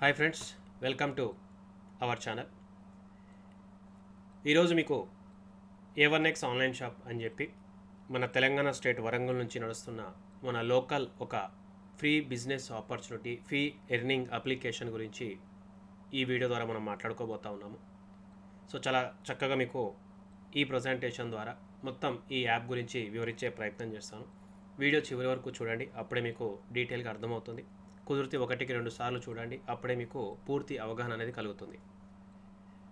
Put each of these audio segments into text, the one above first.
Hi friends, welcome to our channel. ఈరోజు మీకు A1X online shop అని చెప్పి మన తెలంగాణ స్టేట్ వరంగల్ నుంచి నడుస్తున్న మన లోకల్ ఒక free business opportunity, free earning application గురించి ఈ వీడియో ద్వారా మనం మాట్లాడుకోబోతా ఉన్నాము. సో చాలా చక్కగా మీకు ఈ ప్రజెంటేషన్ ద్వారా మొత్తం ఈ యాప్ గురించి వివరించే ప్రయత్నం చేస్తాను. వీడియో చివరి వరకు చూడండి, అప్పుడే మీకు డీటెయిల్గా అర్థమవుతుంది. కుదిరితే 1-2 సార్లు చూడండి, అప్పుడే మీకు పూర్తి అవగాహన అనేది కలుగుతుంది.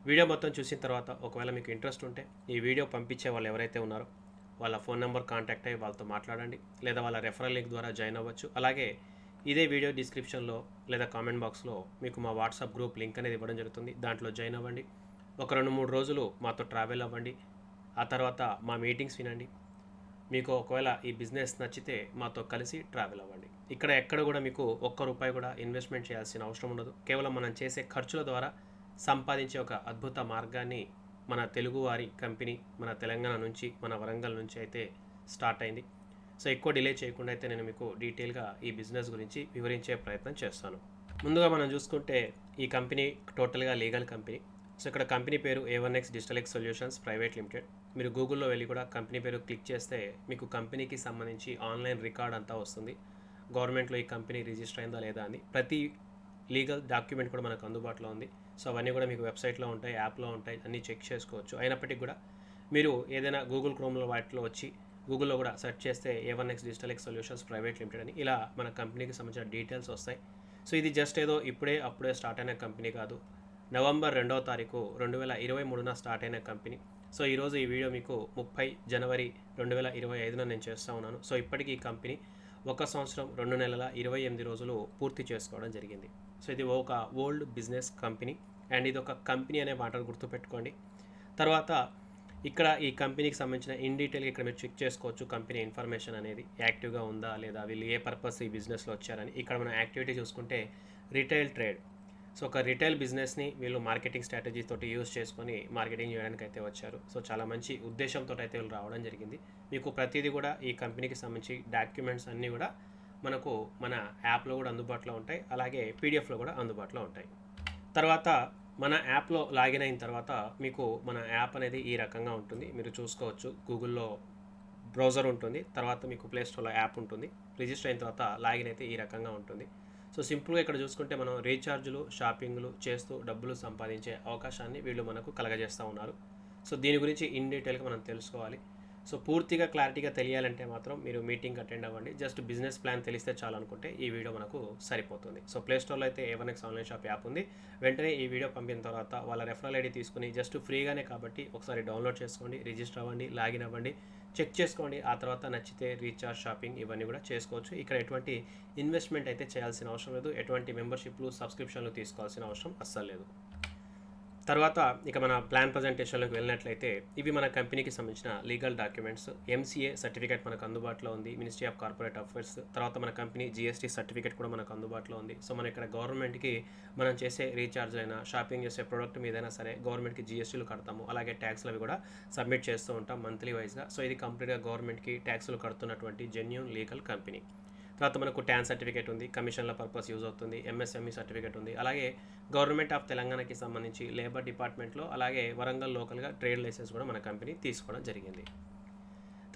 వీడియో మొత్తం చూసిన తర్వాత ఒకవేళ మీకు ఇంట్రెస్ట్ ఉంటే ఈ వీడియో పంపించే వాళ్ళు ఎవరైతే ఉన్నారో వాళ్ళ ఫోన్ నెంబర్ కాంటాక్ట్ అయ్యి వాళ్ళతో మాట్లాడండి, లేదా వాళ్ళ రెఫరల్ లింక్ ద్వారా జాయిన్ అవ్వచ్చు. అలాగే ఇదే వీడియో డిస్క్రిప్షన్లో లేదా కామెంట్ బాక్స్లో మీకు మా వాట్సాప్ గ్రూప్ లింక్ అనేది ఇవ్వడం జరుగుతుంది. దాంట్లో జాయిన్ అవ్వండి. ఒక 2-3 రోజులు మాతో ట్రావెల్ అవ్వండి. ఆ తర్వాత మా మీటింగ్స్ వినండి. మీకు ఒకవేళ ఈ బిజినెస్ నచ్చితే మాతో కలిసి ట్రావెల్ అవ్వండి. ఎక్కడ కూడా మీకు ₹1 కూడా ఇన్వెస్ట్మెంట్ చేయాల్సిన అవసరం ఉండదు. కేవలం మనం చేసే ఖర్చుల ద్వారా సంపాదించే ఒక అద్భుత మార్గాన్ని మన తెలుగువారి కంపెనీ మన తెలంగాణ నుంచి, మన వరంగల్ నుంచి అయితే స్టార్ట్ అయింది. సో ఎక్కువ డిలే చేయకుండా అయితే నేను మీకు డీటెయిల్గా ఈ బిజినెస్ గురించి వివరించే ప్రయత్నం చేస్తాను. ముందుగా మనం చూసుకుంటే ఈ కంపెనీ టోటల్గా లీగల్ కంపెనీ. సో ఇక్కడ కంపెనీ పేరు A1X digital X solutions private limited. మీరు గూగుల్లో వెళ్ళి కూడా కంపెనీ పేరు క్లిక్ చేస్తే మీకు కంపెనీకి సంబంధించి ఆన్లైన్ రికార్డ్ అంతా వస్తుంది. గవర్నమెంట్లో ఈ కంపెనీ రిజిస్టర్ అయిందా లేదా అని ప్రతి లీగల్ డాక్యుమెంట్ కూడా మనకు అందుబాటులో ఉంది. సో అవన్నీ కూడా మీకు వెబ్సైట్లో ఉంటాయి, యాప్లో ఉంటాయి, అన్నీ చెక్ చేసుకోవచ్చు. అయినప్పటికీ కూడా మీరు ఏదైనా గూగుల్ క్రోమ్లో వాటిలో వచ్చి గూగుల్లో కూడా సెర్చ్ చేస్తే A1X digital X solutions private limited అని ఇలా మన కంపెనీకి సంబంధించిన డీటెయిల్స్ వస్తాయి. సో ఇది జస్ట్ ఏదో అప్పుడే స్టార్ట్ అయిన కంపెనీ కాదు. నవంబర్ 2వ తారీఖు 2023న స్టార్ట్ అయిన కంపెనీ. సో ఈరోజు ఈ వీడియో మీకు 30 జనవరి 2025న నేను చేస్తూ ఉన్నాను. సో ఇప్పటికీ ఈ కంపెనీ 1 సంవత్సరం 2 నెలల 28 రోజులు పూర్తి చేసుకోవడం జరిగింది. సో ఇది ఒక ఓల్డ్ బిజినెస్ కంపెనీ అండ్ ఇది ఒక కంపెనీ అనే మాటను గుర్తుపెట్టుకోండి. తర్వాత ఇక్కడ ఈ కంపెనీకి సంబంధించిన ఇన్ డీటెయిల్గా ఇక్కడ మీరు చెక్ చేసుకోవచ్చు. కంపెనీ ఇన్ఫర్మేషన్ అనేది యాక్టివ్గా ఉందా లేదా, వీళ్ళు ఏ పర్పస్ ఈ బిజినెస్లో వచ్చారని. ఇక్కడ మనం యాక్టివిటీ చూసుకుంటే రిటైల్ ట్రేడ్. సో ఒక రిటైల్ బిజినెస్ని వీళ్ళు మార్కెటింగ్ స్ట్రాటజీ తోటి యూజ్ చేసుకొని మార్కెటింగ్ చేయడానికి అయితే వచ్చారు. సో చాలా మంచి ఉద్దేశంతో అయితే వీళ్ళు రావడం జరిగింది. మీకు ప్రతిదీ కూడా ఈ కంపెనీకి సంబంధించి డాక్యుమెంట్స్ అన్నీ కూడా మనకు మన యాప్లో కూడా అందుబాటులో ఉంటాయి, అలాగే పీడిఎఫ్లో కూడా అందుబాటులో ఉంటాయి. తర్వాత మన యాప్లో లాగిన్ అయిన తర్వాత మీకు మన యాప్ అనేది ఈ రకంగా ఉంటుంది. మీరు చూసుకోవచ్చు. గూగుల్లో బ్రౌజర్ ఉంటుంది, తర్వాత మీకు ప్లేస్టోర్లో యాప్ ఉంటుంది. రిజిస్టర్ అయిన తర్వాత లాగిన్ అయితే ఈ రకంగా ఉంటుంది. సో సింపుల్గా ఇక్కడ చూసుకుంటే మనం రీఛార్జ్లు, షాపింగ్లు చేస్తూ డబ్బులు సంపాదించే అవకాశాన్ని వీళ్ళు మనకు కలగజేస్తూ ఉన్నారు. సో దీని గురించి ఇన్ డీటెయిల్గా మనం తెలుసుకోవాలి. సో పూర్తిగా క్లారిటీగా తెలియాలంటే మాత్రం మీరు మీటింగ్ అటెండ్ అవ్వండి. జస్ట్ బిజినెస్ ప్లాన్ తెలిస్తే చాలు అనుకుంటే ఈ వీడియో మనకు సరిపోతుంది. సో ప్లేస్టోర్లో అయితే A1X ఆన్లైన్ షాప్ యాప్ ఉంది. వెంటనే ఈ వీడియో పంపిన తర్వాత వాళ్ళ రెఫరల్ ఐడి తీసుకుని జస్ట్ ఫ్రీగానే కాబట్టి ఒకసారి డౌన్లోడ్ చేసుకోండి, రిజిస్టర్ అవ్వండి, లాగిన్ అవ్వండి, చెక్ చేసుకోండి. ఆ తర్వాత నచ్చితే రీఛార్జ్, షాపింగ్ ఇవన్నీ కూడా చేసుకోవచ్చు. ఇక్కడ ఎటువంటి ఇన్వెస్ట్మెంట్ అయితే చేయాల్సిన అవసరం లేదు. ఎటువంటి మెంబర్షిప్లు, సబ్స్క్రిప్షన్లు తీసుకోవాల్సిన అవసరం అస్సలు లేదు. తర్వాత ఇక మన ప్లాన్ ప్రజెంటేషన్లోకి వెళ్ళినట్లయితే ఇవి మన కంపెనీకి సంబంధించిన లీగల్ డాక్యుమెంట్స్. MCA సర్టిఫికేట్ మనకు అందుబాటులో ఉంది, మినిస్ట్రీ ఆఫ్ కార్పొరేట్ అఫైర్స్. తర్వాత మన కంపెనీ GST సర్టిఫికేట్ కూడా మనకు అందుబాటులో ఉంది. సో మన ఇక్కడ గవర్నమెంట్కి మనం చేసే రీఛార్జ్ అయినా, షాపింగ్ చేసే ప్రోడక్ట్ మీదైనా సరే గవర్నమెంట్కి GSTలు కడతాము, అలాగే ట్యాక్స్లు అవి కూడా సబ్మిట్ చేస్తూ ఉంటాం మంత్లీ వైజ్గా. సో ఇది కంప్లీట్గా గవర్నమెంట్కి ట్యాక్స్లు కడుతున్నటువంటి జెన్యూన్ లీగల్ కంపెనీ. తర్వాత మనకు ట్యాన్ సర్టిఫికేట్ ఉంది, కమిషన్ల పర్పస్ యూజ్ అవుతుంది. MSME సర్టిఫికేట్ ఉంది, అలాగే గవర్నమెంట్ ఆఫ్ తెలంగాణకి సంబంధించి లేబర్ డిపార్ట్మెంట్లో, అలాగే వరంగల్ లోకల్గా ట్రేడ్ లైసెన్స్ కూడా మన కంపెనీ తీసుకోవడం జరిగింది.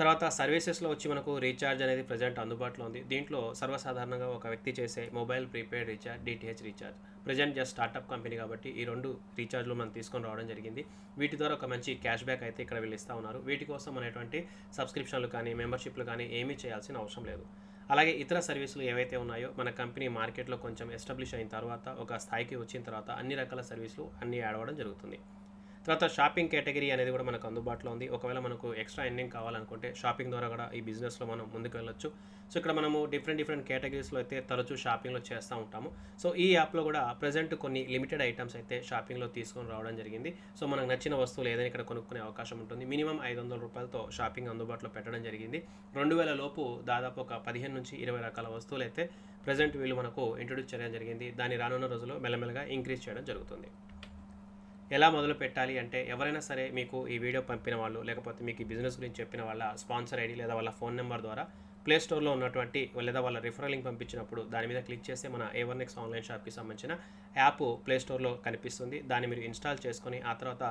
తర్వాత సర్వీసెస్లో వచ్చి మనకు రీఛార్జ్ అనేది ప్రజెంట్ అందుబాటులో ఉంది. దీంట్లో సర్వసాధారణంగా ఒక వ్యక్తి చేసే mobile prepaid recharge, DTH recharge. Present just startup company కాబట్టి ఈ 2 రీఛార్జ్లు మనం తీసుకొని రావడం జరిగింది. వీటి ద్వారా ఒక మంచి క్యాష్ బ్యాక్ అయితే ఇక్కడ వీళ్ళు ఇస్తూ ఉన్నారు. వీటి కోసం మన ఎటువంటి సబ్స్క్రిప్షన్లు కానీ, మెంబర్షిప్లు కానీ ఏమీ చేయాల్సిన అవసరం లేదు. అలాగే ఇతర సర్వీసులు ఏవైతే ఉన్నాయో మన కంపెనీ మార్కెట్లో కొంచెం ఎస్టాబ్లిష్ అయిన తర్వాత, ఒక స్థాయికి వచ్చిన తర్వాత అన్ని రకాల సర్వీసులు అన్నీ యాడ్ అవ్వడం జరుగుతుంది. తర్వాత షాపింగ్ కేటగిరీ అనేది కూడా మనకు అందుబాటులో ఉంది. ఒకవేళ మనకు ఎక్స్ట్రా ఎర్నింగ్ కావాలనుకుంటే షాపింగ్ ద్వారా కూడా ఈ బిజినెస్లో మనం ముందుకు వెళ్ళొచ్చు. సో ఇక్కడ మనము డిఫరెంట్ కేటగిరీస్లో అయితే తరచూ షాపింగ్లో చేస్తూ ఉంటాము. సో ఈ యాప్లో కూడా ప్రజెంట్ కొన్ని లిమిటెడ్ ఐటమ్స్ అయితే షాపింగ్లో తీసుకొని రావడం జరిగింది. సో మనకు నచ్చిన వస్తువులు ఏదైనా ఇక్కడ కొనుక్కునే అవకాశం ఉంటుంది. మినిమం ₹500 షాపింగ్ అందుబాటులో పెట్టడం జరిగింది. 2000 లోపు దాదాపు ఒక 15-20 రకాల వస్తువులు అయితే ప్రజెంట్ వీళ్ళు మనకు ఇంట్రొడ్యూస్ చేయడం జరిగింది. దాన్ని రానున్న రోజుల్లో మెల్లమెల్లగా ఇంక్రీజ్ చేయడం జరుగుతుంది. ఎలా మొదలు పెట్టాలి అంటే ఎవరైనా సరే మీకు ఈ వీడియో పంపిన వాళ్ళు, లేకపోతే మీకు ఈ బిజినెస్ గురించి చెప్పిన వాళ్ళ స్పాన్సర్ ఐడి లేదా వాళ్ళ ఫోన్ నెంబర్ ద్వారా ప్లే స్టోర్లో ఉన్నటువంటి లేదా వాళ్ళ రిఫరల్ లింక్ పంపించినప్పుడు దాని మీద క్లిక్ చేస్తే మన A1X ఆన్లైన్ షాప్కి సంబంధించిన యాప్ ప్లే స్టోర్లో కనిపిస్తుంది. దాన్ని మీరు ఇన్స్టాల్ చేసుకొని ఆ తర్వాత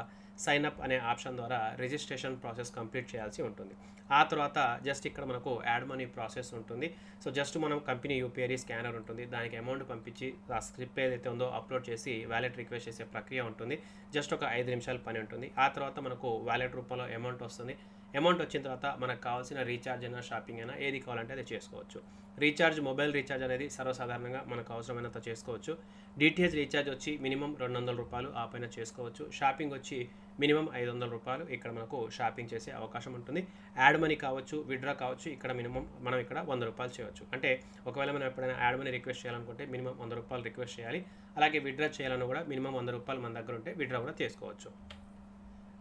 సైన్ అప్ అనే ఆప్షన్ ద్వారా రిజిస్ట్రేషన్ ప్రాసెస్ కంప్లీట్ చేయాల్సి ఉంటుంది. ఆ తర్వాత జస్ట్ ఇక్కడ మనకు యాడ్ మనీ ప్రాసెస్ ఉంటుంది. సో జస్ట్ మనం కంపెనీ యూపీఐ స్కానర్ ఉంటుంది, దానికి అమౌంట్ పంపించి ఆ స్క్రిప్ట్ ఏదైతే ఉందో అప్లోడ్ చేసి వ్యాలెట్ రిక్వెస్ట్ చేసే ప్రక్రియ ఉంటుంది. జస్ట్ ఒక 5 నిమిషాల పని ఉంటుంది. ఆ తర్వాత మనకు వ్యాలెట్ రూపంలో అమౌంట్ వస్తుంది. అమౌంట్ వచ్చిన తర్వాత మనకు కావాల్సిన రీఛార్జ్ అయినా షాపింగ్ అయినా ఏది కావాలంటే అది చేసుకోవచ్చు. రీఛార్జ్ మొబైల్ రీఛార్జ్ అనేది సర్వసాధారణంగా మనకు అవసరమైనంత చేసుకోవచ్చు. డిటిహెచ్ రీఛార్జ్ వచ్చి మినిమం ₹200 ఆ పైన చేసుకోవచ్చు. షాపింగ్ వచ్చి మినిమం ₹500 ఇక్కడ మనకు షాపింగ్ చేసే అవకాశం ఉంటుంది. యాడ్ మనీ కావచ్చు, విత్డ్రా కావచ్చు. ఇక్కడ మినిమం మనం ఇక్కడ ₹100 చేయవచ్చు. అంటే ఒకవేళ మనం ఎప్పుడైనా యాడ్ మనీ రిక్వెస్ట్ చేయాలనుకుంటే మినిమం ₹100 రిక్వెస్ట్ చేయాలి. అలాగే విత్డ్రా చేయాలన్నా కూడా మినిమం ₹100 మన దగ్గర ఉంటే విత్డ్రా కూడా చేసుకోవచ్చు.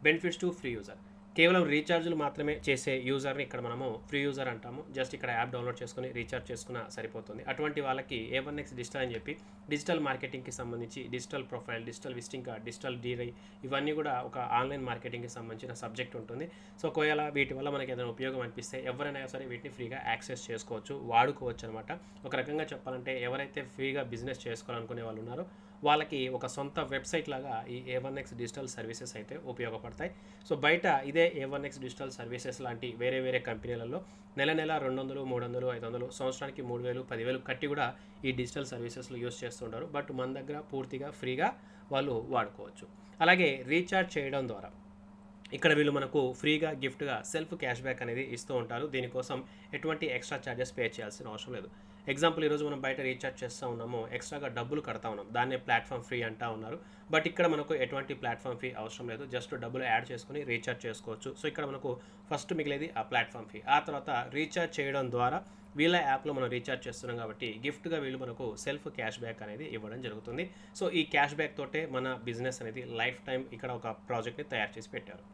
Benefits to free user. కేవలం రీఛార్జ్లు మాత్రమే చేసే యూజర్ని ఇక్కడ మనము ఫ్రీ యూజర్ అంటాము. జస్ట్ ఇక్కడ యాప్ డౌన్లోడ్ చేసుకుని రీఛార్జ్ చేసుకున్న సరిపోతుంది. అటువంటి వాళ్ళకి A1X డిజిటల్ అని చెప్పి డిజిటల్ మార్కెటింగ్కి సంబంధించి digital profile, digital visiting card, digital డీరై ఇవన్నీ కూడా ఒక ఆన్లైన్ మార్కెటింగ్కి సంబంధించిన సబ్జెక్ట్ ఉంటుంది. సో ఒకవేళ వీటి వల్ల మనకి ఏదైనా ఉపయోగం అనిపిస్తే ఎవరైనా సరే వీటిని ఫ్రీగా యాక్సెస్ చేసుకోవచ్చు, వాడుకోవచ్చు అనమాట. ఒక రకంగా చెప్పాలంటే ఎవరైతే ఫ్రీగా బిజినెస్ చేసుకోవాలనుకునే వాళ్ళు ఉన్నారో వాళ్ళకి ఒక సొంత వెబ్సైట్ లాగా ఈ A1X డిజిటల్ సర్వీసెస్ అయితే ఉపయోగపడతాయి. సో బయట ఇదే A1X డిజిటల్ సర్వీసెస్ లాంటి వేరే వేరే కంపెనీలలో నెల 200, 300, 500 సంవత్సరానికి 3000, 10,000 కట్టి కూడా ఈ డిజిటల్ సర్వీసెస్లో యూస్ చేస్తుంటారు. బట్ మన దగ్గర పూర్తిగా ఫ్రీగా వాళ్ళు వాడుకోవచ్చు. అలాగే రీఛార్జ్ చేయడం ద్వారా ఇక్కడ వీళ్ళు మనకు ఫ్రీగా గిఫ్ట్గా సెల్ఫ్ క్యాష్ బ్యాక్ అనేది ఇస్తూ ఉంటారు. దీనికోసం ఎటువంటి ఎక్స్ట్రా ఛార్జెస్ పే చేయాల్సిన అవసరం లేదు. ఎగ్జాంపుల్ ఈరోజు మనం బయట రీఛార్జ్ చేస్తూ ఉన్నాము, ఎక్స్ట్రాగా డబ్బులు కడతా ఉన్నాం, దాన్నే ప్లాట్ఫామ్ ఫ్రీ అంటా ఉన్నారు. బట్ ఇక్కడ మనకు ఎటువంటి ప్లాట్ఫామ్ ఫీ అవసరం లేదు. జస్ట్ డబ్బులు యాడ్ చేసుకుని రీఛార్జ్ చేసుకోవచ్చు. సో ఇక్కడ మనకు ఫస్ట్ మిగిలేది ఆ ప్లాట్ఫామ్ ఫీ. ఆ తర్వాత రీఛార్జ్ చేయడం ద్వారా వీళ్ళ యాప్లో మనం రీఛార్జ్ చేస్తున్నాం కాబట్టి గిఫ్ట్గా వీళ్ళు మనకు సెల్ఫ్ క్యాష్ బ్యాక్ అనేది ఇవ్వడం జరుగుతుంది. సో ఈ క్యాష్ బ్యాక్ తోటే మన బిజినెస్ అనేది లైఫ్ టైం ఇక్కడ ఒక ప్రాజెక్ట్ని తయారు చేసి పెట్టారు.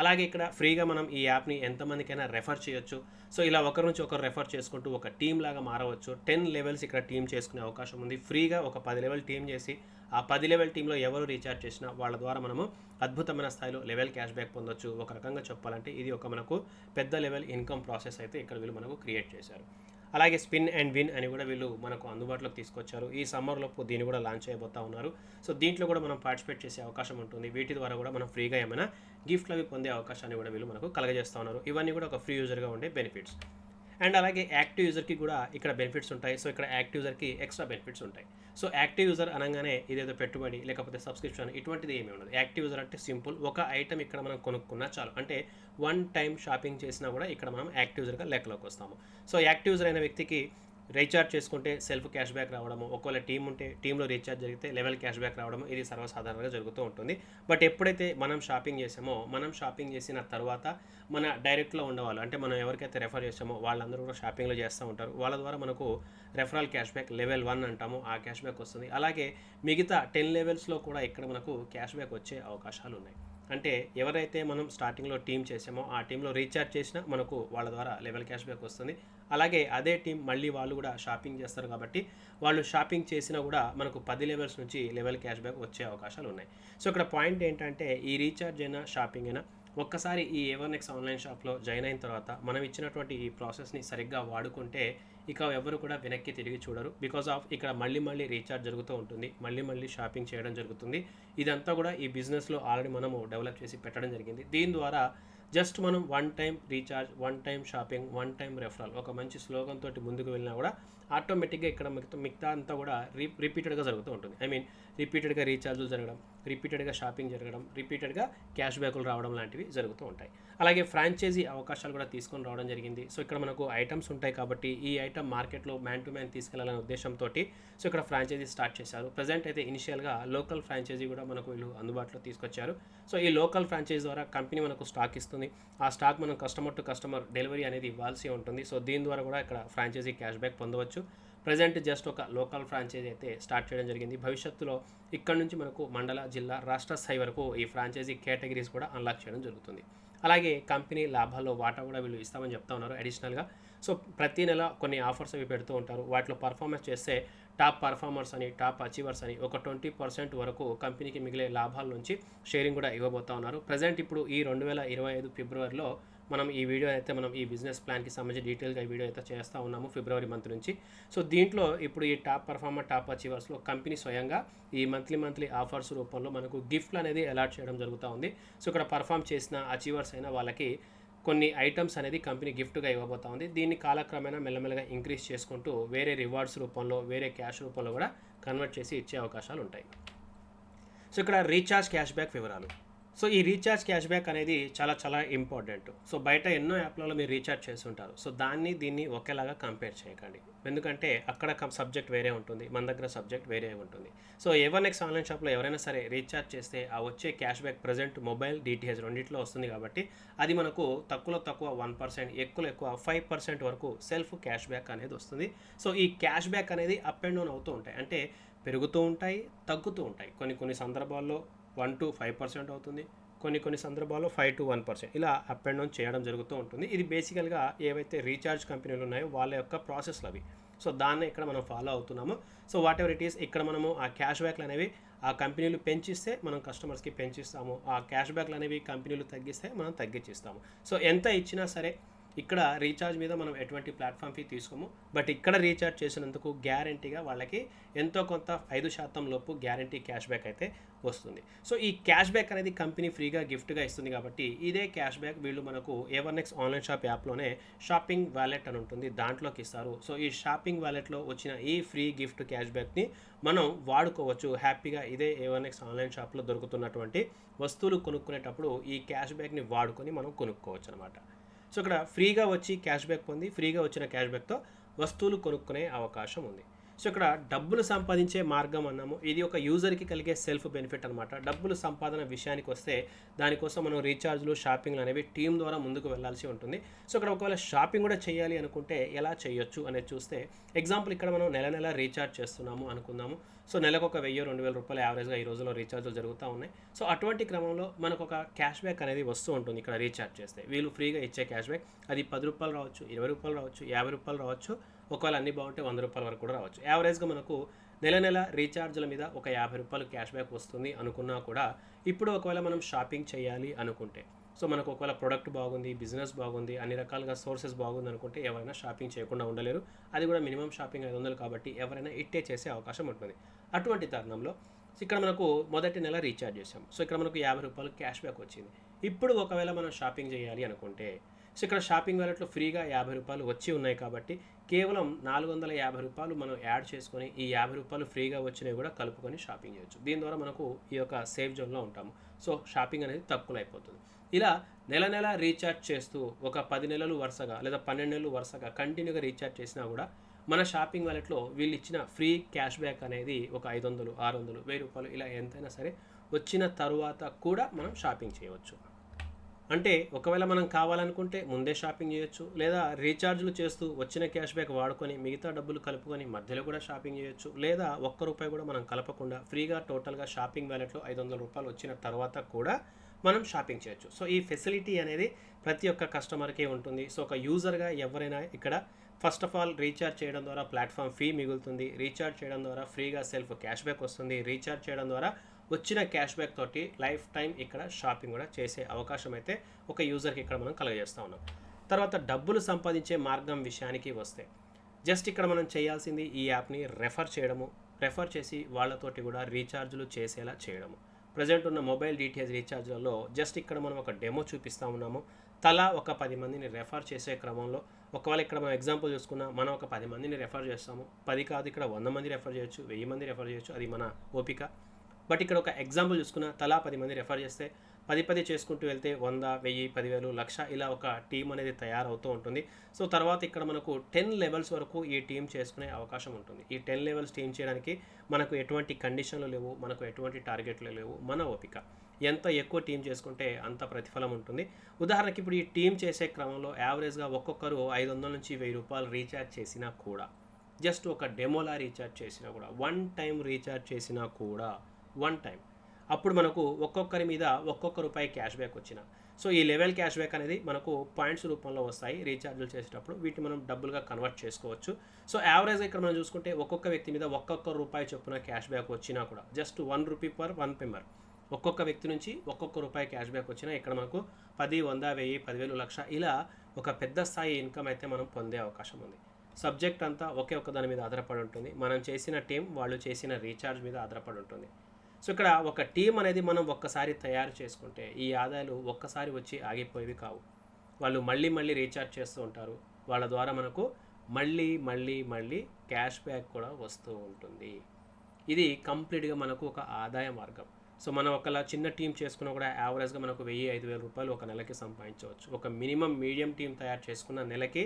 అలాగే ఇక్కడ ఫ్రీగా మనం ఈ యాప్ని ఎంతమందికైనా రెఫర్ చేయొచ్చు. సో ఇలా ఒకరి నుంచి ఒకరు రెఫర్ చేసుకుంటూ ఒక టీమ్ లాగా మారవచ్చు. 10 లెవెల్స్ ఇక్కడ టీమ్ చేసుకునే అవకాశం ఉంది. ఫ్రీగా ఒక 10 లెవెల్ టీమ్ చేసి ఆ 10 లెవెల్ టీంలో ఎవరు రీఛార్జ్ చేసినా వాళ్ళ ద్వారా మనము అద్భుతమైన స్థాయిలో లెవెల్ క్యాష్ బ్యాక్ పొందొచ్చు. ఒక రకంగా చెప్పాలంటే ఇది ఒక మనకు పెద్ద లెవెల్ ఇన్కమ్ ప్రాసెస్ అయితే ఇక్కడ వీళ్ళు మనకు క్రియేట్ చేశారు. అలాగే స్పిన్ అండ్ విన్ అని కూడా వీళ్ళు మనకు అందుబాటులోకి తీసుకొచ్చారు. ఈ సమ్మర్లోపు దీన్ని కూడా లాంచ్ చేయబోతా ఉన్నారు. సో దీంట్లో కూడా మనం పార్టిసిపేట్ చేసే అవకాశం ఉంటుంది. వీటి ద్వారా కూడా మనం ఫ్రీగా ఏమైనా గిఫ్ట్లు అవి పొందే అవకాశాన్ని కూడా వీళ్ళు మనకు కలగజేస్తూ ఉన్నారు. ఇవన్నీ కూడా ఒక ఫ్రీ యూజర్గా ఉండే బెనిఫిట్స్. అండ్ అలాగే యాక్టివ్ యూజర్కి కూడా ఇక్కడ బెనిఫిట్స్ ఉంటాయి. సో ఇక్కడ యాక్టివ్ యూజర్కి ఎక్స్ట్రా బెనిఫిట్స్ ఉంటాయి. సో యాక్టివ్ యూజర్ అనగానే ఇదేదో పెట్టుబడి లేకపోతే సబ్స్క్రిప్షన్ ఇటువంటిది ఏమీ ఉండదు. యాక్టివ్ యూజర్ అంటే సింపుల్, ఒక ఐటమ్ ఇక్కడ మనం కొనుక్కున్నా చాలు, అంటే వన్ టైం షాపింగ్ చేసినా కూడా ఇక్కడ మనం యాక్టివ్ యూజర్గా లెక్కలోకి వస్తాము. సో యాక్టివ్ యూజర్ అయిన వ్యక్తికి రీఛార్జ్ చేసుకుంటే సెల్ఫ్ క్యాష్ బ్యాక్ రావడము, ఒకవేళ టీం ఉంటే టీంలో రీఛార్జ్ జరిగితే లెవెల్ క్యాష్ బ్యాక్ రావడము, ఇది సర్వసాధారణంగా జరుగుతూ ఉంటుంది. బట్ ఎప్పుడైతే మనం షాపింగ్ చేసామో మనం షాపింగ్ చేసిన తర్వాత మన డైరెక్ట్లో ఉండేవాళ్ళు, అంటే మనం ఎవరికైతే రెఫర్ చేసామో వాళ్ళందరూ కూడా షాపింగ్లో చేస్తూ ఉంటారు. వాళ్ళ ద్వారా మనకు రెఫరల్ క్యాష్ బ్యాక్ లెవెల్ 1 అంటాము, ఆ క్యాష్ బ్యాక్ వస్తుంది. అలాగే మిగతా 10 లెవెల్స్లో కూడా ఇక్కడ మనకు క్యాష్ బ్యాక్ వచ్చే అవకాశాలు ఉన్నాయి. అంటే ఎవరైతే మనం స్టార్టింగ్లో టీం చేసామో ఆ టీంలో రీఛార్జ్ చేసినా మనకు వాళ్ళ ద్వారా లెవెల్ క్యాష్ బ్యాక్ వస్తుంది. అలాగే అదే టీం మళ్ళీ వాళ్ళు కూడా షాపింగ్ చేస్తారు కాబట్టి వాళ్ళు షాపింగ్ చేసినా కూడా మనకు 10 లెవెల్స్ నుంచి లెవెల్ క్యాష్ బ్యాక్ వచ్చే అవకాశాలు ఉన్నాయి. సో ఇక్కడ పాయింట్ ఏంటంటే ఈ రీఛార్జ్ అయినా షాపింగ్ అయినా ఒక్కసారి ఈ A1X ఆన్లైన్ షాప్లో జాయిన్ అయిన తర్వాత మనం ఇచ్చినటువంటి ఈ ప్రాసెస్ని సరిగ్గా వాడుకుంటే ఇక ఎవరు కూడా వెనక్కి తిరిగి చూడరు. బికాజ్ ఆఫ్ ఇక్కడ మళ్ళీ రీఛార్జ్ జరుగుతూ ఉంటుంది, మళ్ళీ షాపింగ్ చేయడం జరుగుతుంది. ఇదంతా కూడా ఈ బిజినెస్లో ఆల్రెడీ మనము డెవలప్ చేసి పెట్టడం జరిగింది. దీని ద్వారా జస్ట్ మనం one time recharge, one time shopping, one time referral ఒక మంచి స్లోగన్ తోటి ముందుకు వెళ్ళినా కూడా ఆటోమేటిక్గా ఇక్కడ మిగతా అంతా కూడా రిపీటెడ్గా జరుగుతూ ఉంటుంది. ఐ మీన్ రిపీటెడ్గా రీఛార్జులు జరగడం, రిపీటెడ్గా షాపింగ్ జరగడం, రిపీటెడ్గా క్యాష్ బ్యాకులు రావడం లాంటివి జరుగుతూ ఉంటాయి. అలాగే ఫ్రాంచైజీ అవకాశాలు కూడా తీసుకొని రావడం జరిగింది. సో ఇక్కడ మనకు ఐటమ్స్ ఉంటాయి కాబట్టి ఈ ఐటమ్ మార్కెట్లో మ్యాన్ టు మ్యాన్ తీసుకెళ్లాలనే ఉద్దేశంతో సో ఇక్కడ ఫ్రాంచైజీ స్టార్ట్ చేశారు. ప్రజెంట్ అయితే ఇనిషియల్గా లోకల్ ఫ్రాంచైజీ కూడా మనకు వీళ్ళు అందుబాటులో తీసుకొచ్చారు. సో ఈ లోకల్ ఫ్రాంచైజీ ద్వారా కంపెనీ మనకు స్టాక్ ఇస్తుంది. ఆ స్టాక్ మనం కస్టమర్ టు కస్టమర్ డెలివరీ అనేది ఇవ్వాల్సి ఉంటుంది. సో దీని ద్వారా కూడా ఇక్కడ ఫ్రాంచైజీ క్యాష్ బ్యాక్ పొందవచ్చు. ప్రజెంట్ జస్ట్ ఒక లోకల్ ఫ్రాంచైజీ అయితే స్టార్ట్ చేయడం జరిగింది. భవిష్యత్తులో ఇక్కడ నుంచి మనకు మండల, జిల్లా, రాష్ట్ర స్థాయి వరకు ఈ ఫ్రాంచైజీ కేటగిరీస్ కూడా అన్లాక్ చేయడం జరుగుతుంది. అలాగే కంపెనీ లాభాల్లో వాటా కూడా వీళ్ళు ఇస్తామని చెప్తా ఉన్నారు అడిషనల్గా. సో ప్రతి నెల కొన్ని ఆఫర్స్ అవి పెడుతూ ఉంటారు. వాటిలో పర్ఫార్మెన్స్ చేస్తే టాప్ పర్ఫార్మర్స్ అని, టాప్ అచీవర్స్ అని ఒక 20% వరకు కంపెనీకి మిగిలే లాభాల నుంచి షేరింగ్ కూడా ఇవ్వబోతా ఉన్నారు. ప్రజెంట్ ఇప్పుడు ఈ 2025 ఫిబ్రవరిలో మనం ఈ వీడియో అయితే మనం ఈ బిజినెస్ ప్లాన్కి సంబంధించి డీటెయిల్గా ఈ వీడియో అయితే చేస్తూ ఉన్నాము ఫిబ్రవరి మంత్ నుంచి. సో దీంట్లో ఇప్పుడు ఈ టాప్ పర్ఫార్మర్, టాప్ అచీవర్స్లో కంపెనీ స్వయంగా ఈ మంత్లీ ఆఫర్స్ రూపంలో మనకు గిఫ్ట్లు అనేది అలాట్ చేయడం జరుగుతూ ఉంది. సో ఇక్కడ పర్ఫామ్ చేసిన అచీవర్స్ అయిన వాళ్ళకి కొన్ని ఐటమ్స్ అనేది కంపెనీ గిఫ్ట్గా ఇవ్వబోతా ఉంది. దీన్ని కాలక్రమేణా మెల్లమెల్లగా ఇంక్రీజ్ చేసుకుంటూ వేరే రివార్డ్స్ రూపంలో, వేరే క్యాష్ రూపంలో కూడా కన్వర్ట్ చేసి ఇచ్చే అవకాశాలు ఉంటాయి. సో ఇక్కడ రీఛార్జ్ క్యాష్ బ్యాక్ వివరాలు. సో ఈ రీఛార్జ్ క్యాష్ బ్యాక్ అనేది చాలా ఇంపార్టెంట్. సో బయట ఎన్నో యాప్లలో మీరు రీఛార్జ్ చేసి ఉంటారు. సో దీన్ని ఒకేలాగా కంపేర్ చేయకండి. ఎందుకంటే అక్కడ సబ్జెక్ట్ వేరే ఉంటుంది, మన దగ్గర సబ్జెక్ట్ వేరే ఉంటుంది. సో A1X ఆన్లైన్ షాప్లో ఎవరైనా సరే రీఛార్జ్ చేస్తే ఆ వచ్చే cash back present mobile, DTH రెండింటిలో వస్తుంది కాబట్టి అది మనకు తక్కువ 1%, ఎక్కువ 5% వరకు సెల్ఫ్ క్యాష్ బ్యాక్ అనేది వస్తుంది. సో ఈ క్యాష్ బ్యాక్ అనేది అప్ అండ్ డౌన్ అవుతూ ఉంటాయి, అంటే పెరుగుతూ ఉంటాయి, తగ్గుతూ ఉంటాయి. కొన్ని సందర్భాల్లో 1 to 5% అవుతుంది, కొన్ని సందర్భాల్లో 5 to 1% ఇలా అప్ అండ్ డౌన్ చేయడం జరుగుతూ ఉంటుంది. ఇది బేసికల్గా ఏవైతే రీఛార్జ్ కంపెనీలు ఉన్నాయో వాళ్ళ యొక్క ప్రాసెస్లు అవి. సో దాన్ని ఇక్కడ మనం ఫాలో అవుతున్నాము. So what ever it is, ఇక్కడ మనము ఆ క్యాష్ బ్యాక్లు అనేవి ఆ కంపెనీలు పెంచిస్తే మనం కస్టమర్స్కి పెంచిస్తాము, ఆ క్యాష్ బ్యాక్లు అనేవి కంపెనీలు తగ్గిస్తే మనం తగ్గించిస్తాము. సో ఎంత ఇచ్చినా సరే ఇక్కడ రీఛార్జ్ మీద మనం ఎటువంటి ప్లాట్ఫామ్ ఫీ తీసుకోము. బట్ ఇక్కడ రీఛార్జ్ చేసినందుకు గ్యారంటీగా వాళ్ళకి ఎంతో కొంత 5% లోపు గ్యారంటీ క్యాష్ బ్యాక్ అయితే వస్తుంది. సో ఈ క్యాష్ బ్యాక్ అనేది కంపెనీ ఫ్రీగా గిఫ్ట్గా ఇస్తుంది కాబట్టి ఇదే క్యాష్ బ్యాక్ వీళ్ళు మనకు A1X ఆన్లైన్ షాప్ యాప్లోనే షాపింగ్ వ్యాలెట్ అని ఉంటుంది, దాంట్లోకి ఇస్తారు. సో ఈ షాపింగ్ వ్యాలెట్లో వచ్చిన ఈ ఫ్రీ గిఫ్ట్ క్యాష్ బ్యాక్ని మనం వాడుకోవచ్చు హ్యాపీగా. ఇదే A1X ఆన్లైన్ షాప్లో దొరుకుతున్నటువంటి వస్తువులు కొనుక్కునేటప్పుడు ఈ క్యాష్ బ్యాక్ని వాడుకొని మనం కొనుక్కోవచ్చు అనమాట. సో ఇక్కడ ఫ్రీగా వచ్చి క్యాష్ బ్యాక్ పొంది ఫ్రీగా వచ్చిన క్యాష్ బ్యాక్తో వస్తువులు కొనుక్కునే అవకాశం ఉంది. సో ఇక్కడ డబ్బులు సంపాదించే మార్గం అన్నాము, ఇది ఒక యూజర్కి కలిగే సెల్ఫ్ బెనిఫిట్ అనమాట. డబ్బులు సంపాదన విషయానికి వస్తే దానికోసం మనం రీఛార్జ్లు, షాపింగ్లు అనేవి టీం ద్వారా ముందుకు వెళ్ళాల్సి ఉంటుంది. సో ఇక్కడ ఒకవేళ షాపింగ్ కూడా చేయాలి అనుకుంటే ఎలా చేయొచ్చు అనేది చూస్తే, ఎగ్జాంపుల్ ఇక్కడ మనం నెల రీఛార్జ్ చేస్తున్నాము అనుకుందాము. సో నెలకు ఒక 1000-2000 రూపాయలు యావరేజ్గా ఈ రోజుల్లో రీఛార్జ్లు జరుగుతూ ఉన్నాయి. సో అటువంటి క్రమంలో మనకు ఒక క్యాష్ బ్యాక్ అనేది వస్తూ ఉంటుంది. ఇక్కడ రీఛార్జ్ చేస్తే వీళ్ళు ఫ్రీగా ఇచ్చే క్యాష్ బ్యాక్ అది 10 రూపాయలు రావచ్చు, 20 రూపాయలు రావచ్చు, 50 రూపాయలు రావచ్చు, ఒకవేళ అన్ని బాగుంటే 100 రూపాయల వరకు కూడా రావచ్చు. యావరేజ్గా మనకు నెల రీఛార్జ్ల మీద ఒక 50 రూపాయలు క్యాష్ బ్యాక్ వస్తుంది అనుకున్నా కూడా, ఇప్పుడు ఒకవేళ మనం షాపింగ్ చేయాలి అనుకుంటే, సో మనకు ఒకవేళ ప్రొడక్ట్ బాగుంది, బిజినెస్ బాగుంది, అన్ని రకాలుగా సోర్సెస్ బాగుంది అనుకుంటే ఎవరైనా షాపింగ్ చేయకుండా ఉండలేరు. అది కూడా మినిమం షాపింగ్ 500 కాబట్టి ఎవరైనా ఇట్టే చేసే అవకాశం ఉంటుంది. అటువంటి తరుణంలో ఇక్కడ మనకు మొదటి నెల రీఛార్జ్ చేసాం. సో ఇక్కడ మనకు 50 రూపాయలు క్యాష్ బ్యాక్ వచ్చింది. ఇప్పుడు ఒకవేళ మనం షాపింగ్ చేయాలి అనుకుంటే, సో ఇక్కడ షాపింగ్ వ్యాలెట్లో ఫ్రీగా 50 రూపాయలు వచ్చి ఉన్నాయి కాబట్టి కేవలం 450 రూపాయలు మనం యాడ్ చేసుకొని ఈ 50 రూపాయలు ఫ్రీగా వచ్చినవి కూడా కలుపుకొని షాపింగ్ చేయొచ్చు. దీని ద్వారా మనకు ఈ యొక్క సేఫ్ జోన్లో ఉంటాము. సో షాపింగ్ అనేది తక్కువ అయిపోతుంది. ఇలా నెల రీఛార్జ్ చేస్తూ ఒక 10 నెలలు వరుసగా లేదా 12 నెలలు వరుసగా కంటిన్యూగా రీఛార్జ్ చేసినా కూడా మన షాపింగ్ వ్యాలెట్లో వీళ్ళు ఇచ్చిన ఫ్రీ క్యాష్ బ్యాక్ అనేది ఒక 500, 600, 1000 రూపాయలు ఇలా ఎంతైనా సరే వచ్చిన తరువాత కూడా మనం షాపింగ్ చేయవచ్చు. అంటే ఒకవేళ మనం కావాలనుకుంటే ముందే షాపింగ్ చేయొచ్చు, లేదా రీఛార్జ్లు చేస్తూ వచ్చిన క్యాష్ బ్యాక్ వాడుకొని మిగతా డబ్బులు కలుపుకొని మధ్యలో కూడా షాపింగ్ చేయొచ్చు, లేదా ₹1 కూడా మనం కలపకుండా ఫ్రీగా టోటల్గా షాపింగ్ వ్యాలెట్లో 500 రూపాయలు వచ్చిన తర్వాత కూడా మనం షాపింగ్ చేయొచ్చు. సో ఈ ఫెసిలిటీ అనేది ప్రతి ఒక్క కస్టమర్కే ఉంటుంది. సో ఒక యూజర్గా ఎవరైనా ఇక్కడ ఫస్ట్ ఆఫ్ ఆల్ రీఛార్జ్ చేయడం ద్వారా ప్లాట్ఫామ్ ఫీ మిగులుతుంది, రీఛార్జ్ చేయడం ద్వారా ఫ్రీగా సెల్ఫ్ క్యాష్ బ్యాక్ వస్తుంది, రీఛార్జ్ చేయడం ద్వారా వచ్చిన క్యాష్ బ్యాక్ తోటి లైఫ్ టైం ఇక్కడ షాపింగ్ కూడా చేసే అవకాశం అయితే ఒక యూజర్కి ఇక్కడ మనం కలుగజేస్తూ ఉన్నాం. తర్వాత డబ్బులు సంపాదించే మార్గం విషయానికి వస్తే, జస్ట్ ఇక్కడ మనం చేయాల్సింది ఈ యాప్ని రెఫర్ చేసి వాళ్ళతోటి కూడా రీఛార్జ్లు చేసేలా చేయడము. ప్రజెంట్ ఉన్న మొబైల్ DTH రీఛార్జ్లలో జస్ట్ ఇక్కడ మనం ఒక డెమో చూపిస్తూ ఉన్నాము. తలా ఒక 10 మందిని రెఫర్ చేసే క్రమంలో, ఒకవేళ ఇక్కడ మనం ఎగ్జాంపుల్ చూసుకున్నా మనం ఒక 10 మందిని రెఫర్ చేస్తాము. 10 కాదు, ఇక్కడ 100 మంది రెఫర్ చేయొచ్చు, 1000 మంది రెఫర్ చేయొచ్చు, అది మన ఓపిక. బట్ ఇక్కడ ఒక ఎగ్జాంపుల్ చూసుకున్న తలా 10 మంది రెఫర్ చేస్తే 10 చేసుకుంటూ వెళ్తే 100, 1000, 10,000, 1,00,000 ఇలా ఒక టీం అనేది తయారవుతూ ఉంటుంది. సో తర్వాత ఇక్కడ మనకు 10 లెవెల్స్ వరకు ఈ టీం చేసుకునే అవకాశం ఉంటుంది. ఈ 10 లెవెల్స్ టీం చేయడానికి మనకు ఎటువంటి కండిషన్లు లేవు, మనకు ఎటువంటి టార్గెట్లు లేవు, మన ఓపిక. ఎంత ఎక్కువ టీం చేసుకుంటే అంత ప్రతిఫలం ఉంటుంది. ఉదాహరణకి ఇప్పుడు ఈ టీం చేసే క్రమంలో యావరేజ్గా ఒక్కొక్కరు 500 నుంచి 1000 రూపాయలు రీఛార్జ్ చేసినా కూడా, జస్ట్ ఒక డెమోలా రీఛార్జ్ చేసినా కూడా, వన్ టైం రీఛార్జ్ చేసినా కూడా, వన్ టైం, అప్పుడు మనకు ఒక్కొక్కరి మీద ₹1 క్యాష్ బ్యాక్ వచ్చిన, సో ఈ లెవెల్ క్యాష్ బ్యాక్ అనేది మనకు పాయింట్స్ రూపంలో వస్తాయి రీఛార్జ్లు చేసేటప్పుడు. వీటిని మనం డబ్బులుగా కన్వర్ట్ చేసుకోవచ్చు. సో యావరేజ్గా ఇక్కడ మనం చూసుకుంటే ఒక్కొక్క వ్యక్తి మీద ₹1 చొప్పున క్యాష్ బ్యాక్ వచ్చినా కూడా జస్ట్ ₹1 per 1 మెంబర్, ఒక్కొక్క వ్యక్తి నుంచి ఒక్కొక్క రూపాయి క్యాష్ బ్యాక్ వచ్చినా ఇక్కడ మనకు 10, 100, 1000, 10,000, లక్ష ఇలా ఒక పెద్ద స్థాయి ఇన్కమ్ అయితే మనం పొందే అవకాశం ఉంది. సబ్జెక్ట్ అంతా ఒకే ఒక్క దాని మీద ఆధారపడి ఉంటుంది. మనం చేసిన టీం, వాళ్ళు చేసిన రీఛార్జ్ మీద ఆధారపడి ఉంటుంది. సో ఇక్కడ ఒక టీం అనేది మనం ఒక్కసారి తయారు చేసుకుంటే ఈ ఆదాయాలు ఒక్కసారి వచ్చి ఆగిపోయేవి కావు. వాళ్ళు మళ్ళీ మళ్ళీ రీఛార్జ్ చేస్తూ ఉంటారు. వాళ్ళ ద్వారా మనకు మళ్ళీ మళ్ళీ మళ్ళీ క్యాష్ బ్యాక్ కూడా వస్తూ ఉంటుంది. ఇది కంప్లీట్గా మనకు ఒక ఆదాయ మార్గం. సో మనం ఒకలా చిన్న టీం చేసుకున్నా కూడా యావరేజ్గా మనకు 1000-5,000 రూపాయలు ఒక నెలకి సంపాదించవచ్చు. ఒక మినిమం మీడియం టీం తయారు చేసుకున్న నెలకి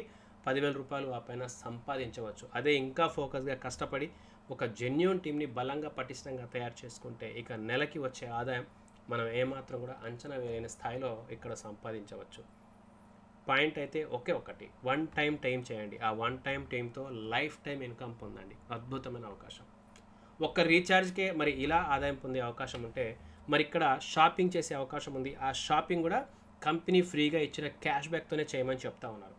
10,000 రూపాయలు ఆ పైన సంపాదించవచ్చు. అదే ఇంకా ఫోకస్గా కష్టపడి ఒక జెన్యూన్ టీంని బలంగా పటిష్టంగా తయారు చేసుకుంటే ఇక నెలకి వచ్చే ఆదాయం మనం ఏమాత్రం కూడా అంచనా వేయలేని స్థాయిలో ఇక్కడ సంపాదించవచ్చు. పాయింట్ అయితే ఒకే ఒకటి, వన్ టైం చేయండి. ఆ వన్ టైంతో లైఫ్ టైం ఇన్కమ్ పొందండి. అద్భుతమైన అవకాశం. ఒక్క రీఛార్జ్కే మరి ఇలా ఆదాయం పొందే అవకాశం ఉంటే మరి ఇక్కడ షాపింగ్ చేసే అవకాశం ఉంది. ఆ షాపింగ్ కూడా కంపెనీ ఫ్రీగా ఇచ్చిన క్యాష్ బ్యాక్తోనే చేయమని చెప్తా ఉన్నారు.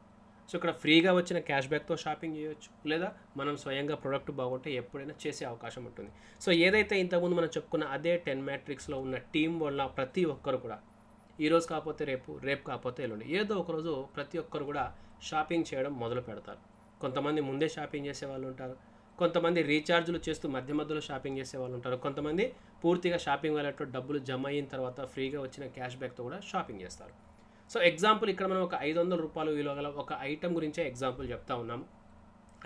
సో ఇక్కడ ఫ్రీగా వచ్చిన క్యాష్ బ్యాక్తో షాపింగ్ చేయొచ్చు, లేదా మనం స్వయంగా ప్రోడక్ట్ బాగుంటే ఎప్పుడైనా చేసే అవకాశం ఉంటుంది. సో ఏదైతే ఇంతకుముందు మనం చెప్పుకున్న అదే 10 మ్యాట్రిక్స్లో ఉన్న టీం వల్ల ప్రతి ఒక్కరు కూడా ఈరోజు కాకపోతే రేపు, రేపు కాకపోతే ఎల్లుండి ఏదో ఒకరోజు ప్రతి ఒక్కరు కూడా షాపింగ్ చేయడం మొదలు పెడతారు. కొంతమంది ముందే షాపింగ్ చేసే వాళ్ళు ఉంటారు, కొంతమంది రీఛార్జ్లు చేస్తూ మధ్య మధ్యలో షాపింగ్ చేసే వాళ్ళు ఉంటారు, కొంతమంది పూర్తిగా షాపింగ్ వాలెట్లో డబ్బులు జమ అయిన తర్వాత ఫ్రీగా వచ్చిన క్యాష్ బ్యాక్తో కూడా షాపింగ్ చేస్తారు. సో ఎగ్జాంపుల్ ఇక్కడ మనం ఒక 500 రూపాయలు విలువ గల ఒక ఐటమ్ గురించే ఎగ్జాంపుల్ చెప్తా ఉన్నాం.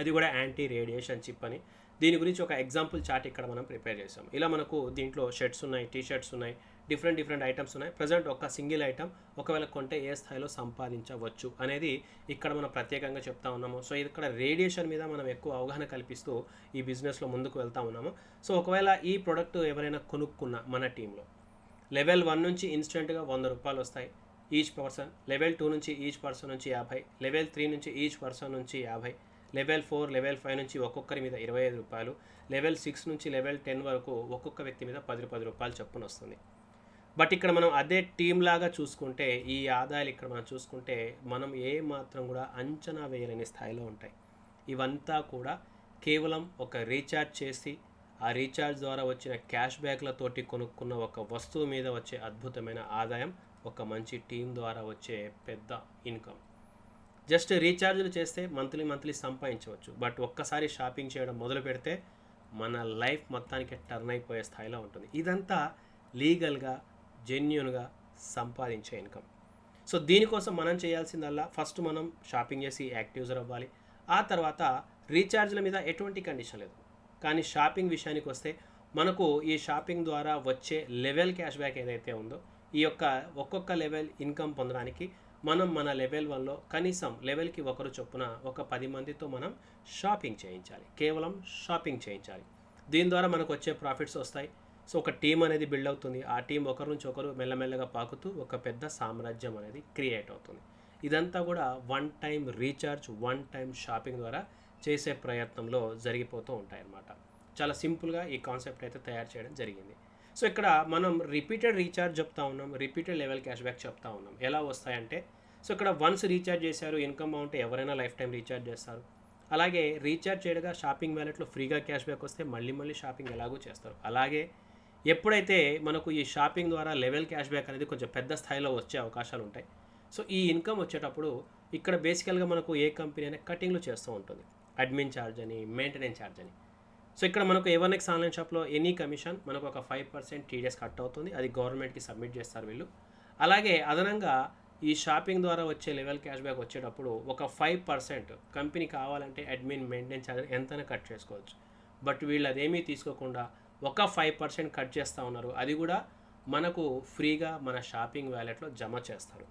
అది కూడా యాంటీ రేడియేషన్ చిప్ అని. దీని గురించి ఒక ఎగ్జాంపుల్ చార్ట్ ఇక్కడ మనం ప్రిపేర్ చేసాం. ఇలా మనకు దీంట్లో షర్ట్స్ ఉన్నాయి, టీ షర్ట్స్ ఉన్నాయి, డిఫరెంట్ ఐటమ్స్ ఉన్నాయి. ప్రజెంట్ ఒక సింగిల్ ఐటమ్ ఒకవేళ కొంటే ఏ స్థాయిలో సంపాదించవచ్చు అనేది ఇక్కడ మనం ప్రత్యేకంగా చెప్తా ఉన్నాము. సో ఇక్కడ రేడియేషన్ మీద మనం ఎక్కువ అవగాహన కల్పిస్తూ ఈ బిజినెస్లో ముందుకు వెళ్తా ఉన్నాము. సో ఒకవేళ ఈ ప్రోడక్ట్ ఎవరైనా కొనుక్కున్న మన టీంలో లెవెల్ 1 నుంచి ఇన్స్టెంట్గా 100 రూపాయలు వస్తాయి ఈచ్ పర్సన్, లెవెల్ 2 నుంచి ఈచ్ పర్సన్ నుంచి 50, లెవెల్ 3 నుంచి ఈచ్ పర్సన్ నుంచి 50, లెవెల్ 4, లెవెల్ 5 నుంచి ఒక్కొక్కరి మీద 25 రూపాయలు, లెవెల్ 6 నుంచి లెవెల్ 10 వరకు ఒక్కొక్క వ్యక్తి మీద 10 రూపాయలు చొప్పున వస్తుంది. బట్ ఇక్కడ మనం అదే టీం లాగా చూసుకుంటే ఈ ఆదాయాలు ఇక్కడ మనం చూసుకుంటే మనం ఏ మాత్రం కూడా అంచనా వేయలేని స్థాయిలో ఉంటాయి. ఇవంతా కూడా కేవలం ఒక రీఛార్జ్ చేసి ఆ రీఛార్జ్ ద్వారా వచ్చిన క్యాష్ బ్యాక్లతోటి కొనుక్కున్న ఒక వస్తువు మీద వచ్చే అద్భుతమైన ఆదాయం, ఒక మంచి టీం ద్వారా వచ్చే పెద్ద ఇన్కమ్. జస్ట్ రీఛార్జ్లు చేస్తే మంత్లీ సంపాదించవచ్చు. బట్ ఒక్కసారి షాపింగ్ చేయడం మొదలు పెడితే మన లైఫ్ మొత్తానికి టర్న్ అయిపోయే స్థాయిలో ఉంటుంది. ఇదంతా లీగల్గా జెన్యూన్గా సంపాదించే ఇన్కమ్. సో దీనికోసం మనం చేయాల్సిందల్లా ఫస్ట్ మనం షాపింగ్ చేసి యాక్టివ్ యూజర్ అవ్వాలి. ఆ తర్వాత రీఛార్జ్ల మీద ఎటువంటి కండిషన్ లేదు. కానీ షాపింగ్ విషయానికి వస్తే మనకు ఈ షాపింగ్ ద్వారా వచ్చే లెవెల్ క్యాష్ బ్యాక్ ఏదైతే ఉందో ఈ యొక్క ఒక్కొక్క లెవెల్ ఇన్కమ్ పొందడానికి మనం మన లెవెల్ 1లో కనీసం లెవెల్కి ఒకరు చొప్పున ఒక 10 మందితో మనం షాపింగ్ చేయించాలి. కేవలం షాపింగ్ చేయించాలి. దీని ద్వారా మనకు వచ్చే ప్రాఫిట్స్ వస్తాయి. సో ఒక టీం అనేది బిల్డ్ అవుతుంది. ఆ టీం ఒకరి నుంచి ఒకరు మెల్లమెల్లగా పాకుతూ ఒక పెద్ద సామ్రాజ్యం అనేది క్రియేట్ అవుతుంది. ఇదంతా కూడా one time recharge, one time shopping ద్వారా చేసే ప్రయత్నంలో జరిగిపోతూ ఉంటాయన్నమాట. చాలా సింపుల్గా ఈ కాన్సెప్ట్ అయితే తయారు చేయడం జరిగింది. సో ఇక్కడ మనం రిపీటెడ్ రీఛార్జ్ చెప్తా ఉన్నాం, రిపీటెడ్ లెవెల్ క్యాష్ బ్యాక్ చెప్తా ఉన్నాం. ఎలా వస్తాయంటే సో ఇక్కడ వన్స్ రీఛార్జ్ చేశారు, ఇన్కమ్ బాగుంటే ఎవరైనా లైఫ్ టైం రీఛార్జ్ చేస్తారు. అలాగే రీఛార్జ్ చేయగా షాపింగ్ వ్యాలెట్లో ఫ్రీగా క్యాష్ బ్యాక్ వస్తే మళ్ళీ షాపింగ్ ఎలాగో చేస్తారు. అలాగే ఎప్పుడైతే మనకు ఈ షాపింగ్ ద్వారా లెవెల్ క్యాష్ బ్యాక్ అనేది కొంచెం పెద్ద స్థాయిలో వచ్చే అవకాశాలు ఉంటాయి. సో ఈ ఇన్కమ్ వచ్చేటప్పుడు ఇక్కడ బేసికల్గా మనకు ఏ కంపెనీ అయినా కటింగ్లు చేస్తూ ఉంటుంది. అడ్మిన్ ఛార్జ్ అని, మెయింటెనెన్స్ ఛార్జ్ అని. సో ఇక్కడ మనకు A1X ఆన్లైన్ షాప్లో ఎనీ కమిషన్ మనకు ఒక 5% టీడీఎస్ కట్ అవుతుంది. అది గవర్నమెంట్కి సబ్మిట్ చేస్తారు వీళ్ళు. అలాగే అదనంగా ఈ షాపింగ్ ద్వారా వచ్చే లెవెల్ క్యాష్ బ్యాక్ వచ్చేటప్పుడు ఒక 5% కంపెనీ కావాలంటే అడ్మిన్ మెయింటెనెన్స్ ఛార్జ్ ఎంతైనా కట్ చేసుకోవచ్చు. బట్ వీళ్ళు అదేమీ తీసుకోకుండా ఒక 5% కట్ చేస్తూ ఉన్నారు. అది కూడా మనకు ఫ్రీగా మన షాపింగ్ వ్యాలెట్లో జమ చేస్తారు.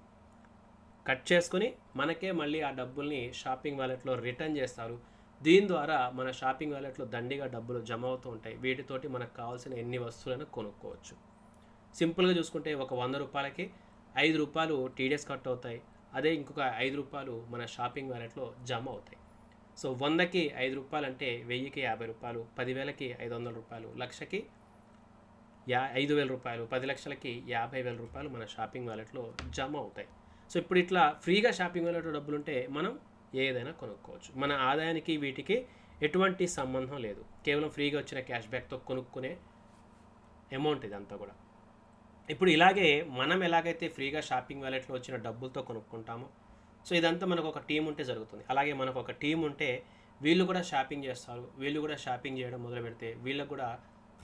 కట్ చేసుకుని మనకే మళ్ళీ ఆ డబ్బుల్ని షాపింగ్ వ్యాలెట్లో రిటర్న్ చేస్తారు. దీని ద్వారా మన షాపింగ్ వ్యాలెట్లో దండిగా డబ్బులు జమ అవుతూ ఉంటాయి. వీటితోటి మనకు కావాల్సిన ఎన్ని వస్తువులను కొనుక్కోవచ్చు. సింపుల్గా చూసుకుంటే ఒక 100 రూపాయలకి 5 రూపాయలు టీడీఎస్ కట్ అవుతాయి. అదే ఇంకొక 5 రూపాయలు మన షాపింగ్ వ్యాలెట్లో జమ అవుతాయి. సో 100కి 5 రూపాయలు అంటే 1000కి 50 రూపాయలు, 10,000కి 500 రూపాయలు, లక్షకి 5,000 రూపాయలు, 10 లక్షలకి 50,000 రూపాయలు మన షాపింగ్ వ్యాలెట్లో జమ అవుతాయి. సో ఇప్పుడు ఇట్లా ఫ్రీగా షాపింగ్ వ్యాలెట్లో డబ్బులు ఉంటే మనం ఏదైనా కొనుక్కోవచ్చు. మన ఆదాయానికి వీటికి ఎటువంటి సంబంధం లేదు. కేవలం ఫ్రీగా వచ్చిన క్యాష్ బ్యాక్తో కొనుక్కునే అమౌంట్ ఇదంతా కూడా. ఇప్పుడు ఇలాగే మనం ఎలాగైతే ఫ్రీగా షాపింగ్ వ్యాలెట్లో వచ్చిన డబ్బులతో కొనుక్కుంటామో, సో ఇదంతా మనకు ఒక టీం ఉంటే జరుగుతుంది. అలాగే మనకు ఒక టీం ఉంటే వీళ్ళు కూడా షాపింగ్ చేస్తారు. వీళ్ళు కూడా షాపింగ్ చేయడం మొదలు పెడితే వీళ్ళకు కూడా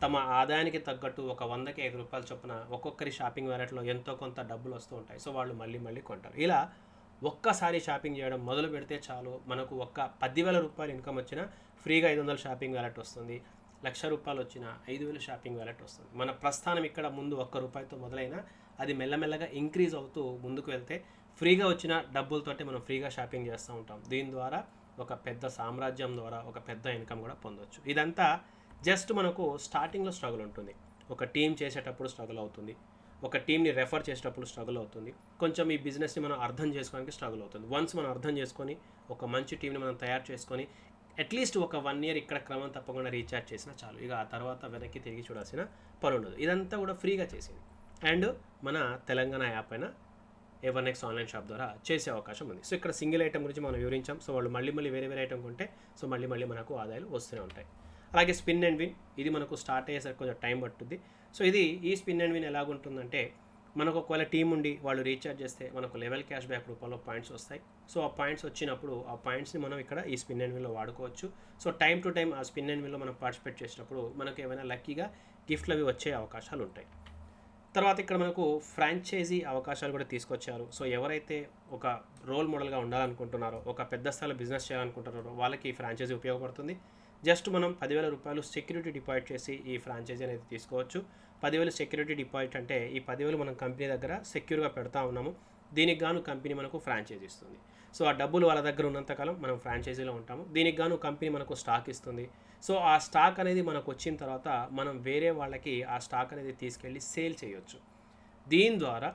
తమ ఆదాయానికి తగ్గట్టు ఒక 100కి ₹5 చొప్పున ఒక్కొక్కరి షాపింగ్ వ్యాలెట్లో ఎంతో కొంత డబ్బులు వస్తూ ఉంటాయి. సో వాళ్ళు మళ్ళీ మళ్ళీ కొంటారు. ఇలా ఒక్కసారి షాపింగ్ చేయడం మొదలు పెడితే చాలు, మనకు ఒక్క ₹10,000 ఇన్కమ్ వచ్చినా ఫ్రీగా 500 షాపింగ్ వ్యాలెట్ వస్తుంది. ₹1,00,000 వచ్చినా 5,000 షాపింగ్ వ్యాలెట్ వస్తుంది. మన ప్రస్థానం ఇక్కడ ముందు ₹1తో మొదలైనా అది మెల్లమెల్లగా ఇంక్రీజ్ అవుతూ ముందుకు వెళ్తే ఫ్రీగా వచ్చిన డబ్బులతోటి మనం ఫ్రీగా షాపింగ్ చేస్తూ ఉంటాం. దీని ద్వారా ఒక పెద్ద సామ్రాజ్యం ద్వారా ఒక పెద్ద ఇన్కమ్ కూడా పొందవచ్చు. ఇదంతా జస్ట్ మనకు స్టార్టింగ్లో స్ట్రగుల్ ఉంటుంది. ఒక టీం చేసేటప్పుడు స్ట్రగుల్ అవుతుంది. ఒక టీంని రెఫర్ చేసేటప్పుడు స్ట్రగుల్ అవుతుంది. కొంచెం ఈ బిజినెస్ని మనం అర్థం చేసుకోవడానికి స్ట్రగుల్ అవుతుంది. వన్స్ మనం అర్థం చేసుకొని ఒక మంచి టీంని మనం తయారు చేసుకొని అట్లీస్ట్ ఒక 1 ఇయర్ ఇక్కడ క్రమం తప్పకుండా రీఛార్జ్ చేసినా చాలు. ఇక ఆ తర్వాత వెనక్కి తిరిగి చూడాల్సిన పని ఉండదు. ఇదంతా కూడా ఫ్రీగా చేసింది. అండ్ మన తెలంగాణ యాప్ అయినా A1X ఆన్లైన్ షాప్ ద్వారా చేసే అవకాశం ఉంది. సో ఇక్కడ సింగిల్ ఐటమ్ గురించి మనం వివరించాం. సో వాళ్ళు మళ్ళీ మళ్ళీ వేరే వేరే ఐటమ్ కొంటే సో మళ్ళీ మళ్ళీ మనకు ఆదాయాలు వస్తూనే ఉంటాయి. అలాగే స్పిన్ అండ్ విన్, ఇది మనకు స్టార్ట్ అయ్యేసరికి కొంచెం టైం పట్టుద్ది. సో ఈ స్పిన్ అండ్ విన్ ఎలాగుంటుందంటే, మనకు ఒకవేళ టీం ఉండి వాళ్ళు రీఛార్జ్ చేస్తే మనకు లెవెల్ క్యాష్ బ్యాక్ రూపంలో పాయింట్స్ వస్తాయి. సో ఆ పాయింట్స్ వచ్చినప్పుడు ఆ పాయింట్స్ని మనం ఇక్కడ ఈ స్పిన్ అండ్ విన్లో వాడుకోవచ్చు. సో టైం టు టైం ఆ స్పిన్ అండ్ విన్లో మనం పార్టిసిపేట్ చేసినప్పుడు మనకు ఏమైనా లక్కీగా గిఫ్ట్లు అవి వచ్చే అవకాశాలు ఉంటాయి. తర్వాత ఇక్కడ మనకు ఫ్రాంచైజీ అవకాశాలు కూడా తీసుకొచ్చారు. సో ఎవరైతే ఒక రోల్ మోడల్గా ఉండాలనుకుంటున్నారో, ఒక పెద్ద స్థాయిలో బిజినెస్ చేయాలనుకుంటున్నారో వాళ్ళకి ఈ ఫ్రాంచైజీ ఉపయోగపడుతుంది. జస్ట్ మనం ₹10,000 సెక్యూరిటీ డిపాజిట్ చేసి ఈ ఫ్రాంచైజీ అనేది తీసుకోవచ్చు. 10,000 సెక్యూరిటీ డిపాజిట్ అంటే ఈ 10,000 మనం కంపెనీ దగ్గర సెక్యూర్గా పెడతా ఉన్నాము. దీనికి గాను కంపెనీ మనకు ఫ్రాంచైజీ ఇస్తుంది. సో ఆ డబ్బులు వాళ్ళ దగ్గర ఉన్నంతకాలం మనం ఫ్రాంచైజీలో ఉంటాము. దీనికి గాను కంపెనీ మనకు స్టాక్ ఇస్తుంది. సో ఆ స్టాక్ అనేది మనకు వచ్చిన తర్వాత మనం వేరే వాళ్ళకి ఆ స్టాక్ అనేది తీసుకెళ్ళి సేల్ చేయొచ్చు. దీని ద్వారా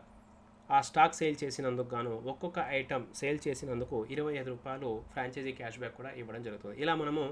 ఆ స్టాక్ సేల్ చేసినందుకు గాను ఒక్కొక్క ఐటమ్ సేల్ చేసినందుకు ₹25 ఫ్రాంచైజీ క్యాష్ బ్యాక్ కూడా ఇవ్వడం జరుగుతుంది. ఇలా మనము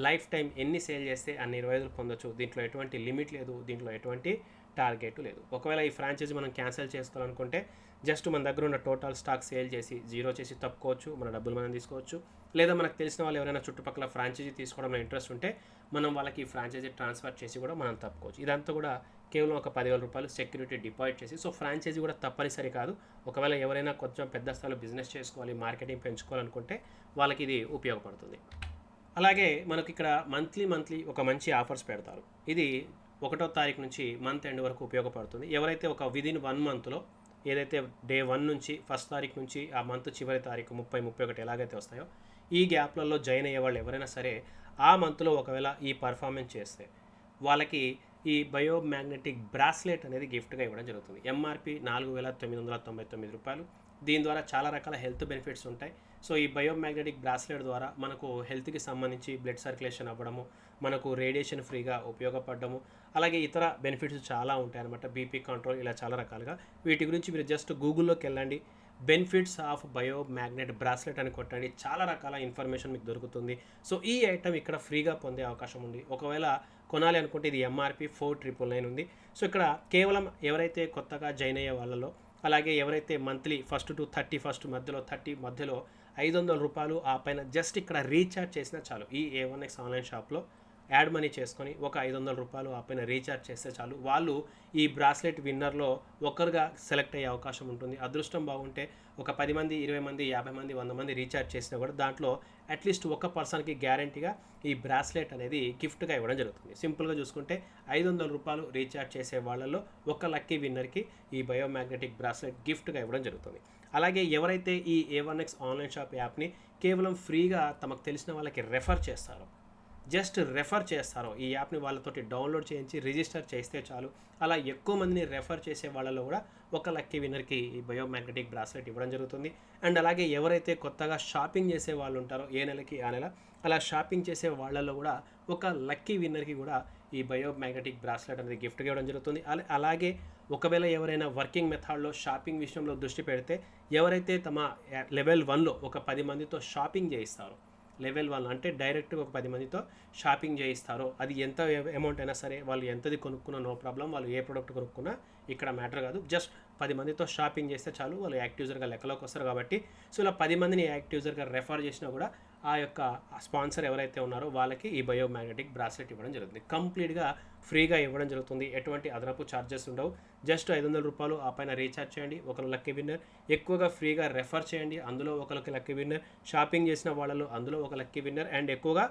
లైఫ్ టైం ఎన్ని సేల్ చేస్తే అన్ని 25 పొందొచ్చు. దీంట్లో ఎటువంటి లిమిట్ లేదు, దీంట్లో ఎటువంటి టార్గెట్ లేదు. ఒకవేళ ఈ ఫ్రాంచైజీ మనం క్యాన్సిల్ చేసుకోవాలనుకుంటే జస్ట్ మన దగ్గర ఉన్న టోటల్ స్టాక్ సేల్ చేసి జీరో చేసి తప్పుకోవచ్చు, మన డబ్బులు మనం తీసుకోవచ్చు. లేదా మనకు తెలిసిన వాళ్ళు ఎవరైనా చుట్టుపక్కల ఫ్రాంచైజీ తీసుకోవడంలో ఇంట్రెస్ట్ ఉంటే మనం వాళ్ళకి ఈ ఫ్రాంచైజీ ట్రాన్స్ఫర్ చేసి కూడా మనం తప్పుకోవచ్చు. ఇదంతా కూడా కేవలం ఒక ₹10,000 సెక్యూరిటీ డిపాజిట్ చేసి. సో ఫ్రాంచైజీ కూడా తప్పనిసరి కాదు. ఒకవేళ ఎవరైనా కొంచెం పెద్ద స్థాయిలో బిజినెస్ చేసుకోవాలి, మార్కెటింగ్ పెంచుకోవాలనుకుంటే వాళ్ళకి ఇది ఉపయోగపడుతుంది. అలాగే మనకి ఇక్కడ మంత్లీ ఒక మంచి ఆఫర్స్ పెడతారు. ఇది 1వ తారీఖు నుంచి మంత్ ఎండ్ వరకు ఉపయోగపడుతుంది. ఎవరైతే ఒక విదిన్ 1 మంత్లో ఏదైతే డే 1 నుంచి 1st తారీఖు నుంచి ఆ మంత్ చివరి తారీఖు 30, 31 ఎలాగైతే వస్తాయో ఈ గ్యాప్లలో జాయిన్ అయ్యే వాళ్ళు ఎవరైనా సరే ఆ మంత్లో ఒకవేళ ఈ పర్ఫార్మెన్స్ చేస్తే వాళ్ళకి ఈ బయోమ్యాగ్నెటిక్ బ్రాస్లెట్ అనేది గిఫ్ట్గా ఇవ్వడం జరుగుతుంది. ఎంఆర్పి ₹4,999. దీని ద్వారా చాలా రకాల హెల్త్ బెనిఫిట్స్ ఉంటాయి. సో ఈ బయోమ్యాగ్నెటిక్ బ్రాస్లెట్ ద్వారా మనకు హెల్త్కి సంబంధించి బ్లడ్ సర్క్యులేషన్ అవ్వడము, మనకు రేడియేషన్ ఫ్రీగా ఉపయోగపడము, అలాగే ఇతర బెనిఫిట్స్ చాలా ఉంటాయి అన్నమాట. బీపీ కంట్రోల్, ఇలా చాలా రకాలుగా. వీటి గురించి మీరు జస్ట్ గూగుల్లోకి వెళ్ళండి, బెనిఫిట్స్ ఆఫ్ బయోమ్యాగ్నెట్ బ్రాస్లెట్ అని కొట్టండి. చాలా రకాల ఇన్ఫర్మేషన్ మీకు దొరుకుతుంది. సో ఈ ఐటమ్ ఇక్కడ ఫ్రీగా పొందే అవకాశం ఉంది. ఒకవేళ కొనాలి అనుకుంటే ఇది ఎంఆర్పి 4,999 ఉంది. సో ఇక్కడ కేవలం ఎవరైతే కొత్తగా జాయిన్ అయ్యే వాళ్ళలో, అలాగే ఎవరైతే మంత్లీ 1st to 31st మధ్యలో 30 మధ్యలో ₹500 ఆ పైన జస్ట్ ఇక్కడ రీఛార్జ్ చేసినా చాలు. ఈ A1X ఆన్లైన్ షాప్లో యాడ్ మనీ చేసుకొని ఒక ₹500 ఆ పైన రీఛార్జ్ చేస్తే చాలు. వాళ్ళు ఈ బ్రాస్లెట్ విన్నర్లో ఒకరుగా సెలెక్ట్ అయ్యే అవకాశం ఉంటుంది. అదృష్టం బాగుంటే ఒక 10 మంది, 20 మంది, 50 మంది, 100 మంది రీఛార్జ్ చేసినా కూడా దాంట్లో అట్లీస్ట్ ఒక పర్సన్కి గ్యారంటీగా ఈ బ్రాస్లెట్ అనేది గిఫ్ట్గా ఇవ్వడం జరుగుతుంది. సింపుల్గా చూసుకుంటే ₹500 రీఛార్జ్ చేసే వాళ్ళలో ఒక లక్కీ విన్నర్కి ఈ బయోమ్యాగ్నెటిక్ బ్రాస్లెట్ గిఫ్ట్గా ఇవ్వడం జరుగుతుంది. అలాగే ఎవరైతే ఈ A1X ఆన్లైన్ షాప్ యాప్ని కేవలం ఫ్రీగా తమకు తెలిసిన వాళ్ళకి రెఫర్ చేస్తారో, జస్ట్ రెఫర్ చేస్తారో, ఈ యాప్ని వాళ్ళతోటి డౌన్లోడ్ చేయించి రిజిస్టర్ చేస్తే చాలు. అలా ఎక్కువ మందిని రెఫర్ చేసే వాళ్ళలో కూడా ఒక లక్కీ విన్నర్కి ఈ బయోమ్యాగ్నెటిక్ బ్రాస్లెట్ ఇవ్వడం జరుగుతుంది. అండ్ అలాగే ఎవరైతే కొత్తగా షాపింగ్ చేసే వాళ్ళు ఉంటారో ఏ నెలకి ఆ నెల అలా షాపింగ్ చేసే వాళ్ళలో కూడా ఒక లక్కీ విన్నర్కి కూడా ఈ బయోమ్యాగ్నెటిక్ బ్రాస్లెట్ అనేది గిఫ్ట్గా ఇవ్వడం జరుగుతుంది. అలాగే ఒకవేళ ఎవరైనా వర్కింగ్ మెథడ్లో షాపింగ్ విషయంలో దృష్టి పెడితే ఎవరైతే తమ లెవెల్ 1లో ఒక 10 మందితో షాపింగ్ చేయిస్తారో, లెవెల్ 1 అంటే డైరెక్ట్గా ఒక 10 మందితో షాపింగ్ చేయిస్తారో, అది ఎంత అమౌంట్ అయినా సరే వాళ్ళు ఎంతది కొనుక్కున్నా నో ప్రాబ్లం, వాళ్ళు ఏ ప్రోడక్ట్ కొనుక్కున్నా ఇక్కడ మ్యాటర్ కాదు. జస్ట్ 10 మందితో షాపింగ్ చేస్తే చాలు, వాళ్ళు యాక్టివ్ యూజర్గా లెక్కలోకి వస్తారు కాబట్టి. సో ఇలా 10 మందిని యాక్టివ్ యూజర్గా రెఫర్ చేసినా కూడా ఆ యొక్క స్పాన్సర్ ఎవరైతే ఉన్నారో వాళ్ళకి ఈ బయోమ్యాగ్నెటిక్ బ్రాస్లెట్ ఇవ్వడం జరుగుతుంది. కంప్లీట్గా ఫ్రీగా ఇవ్వడం జరుగుతుంది. ఎటువంటి అదనపు ఛార్జెస్ ఉండవు. జస్ట్ 500 రూపాయలు ఆ పైన రీఛార్జ్ చేయండి, ఒకరు లక్కీ విన్నర్. ఎక్కువగా ఫ్రీగా రెఫర్ చేయండి, అందులో ఒకరికి లక్కీ విన్నర్. షాపింగ్ చేసిన వాళ్ళలో అందులో ఒక లక్కీ విన్నర్. అండ్ ఎక్కువగా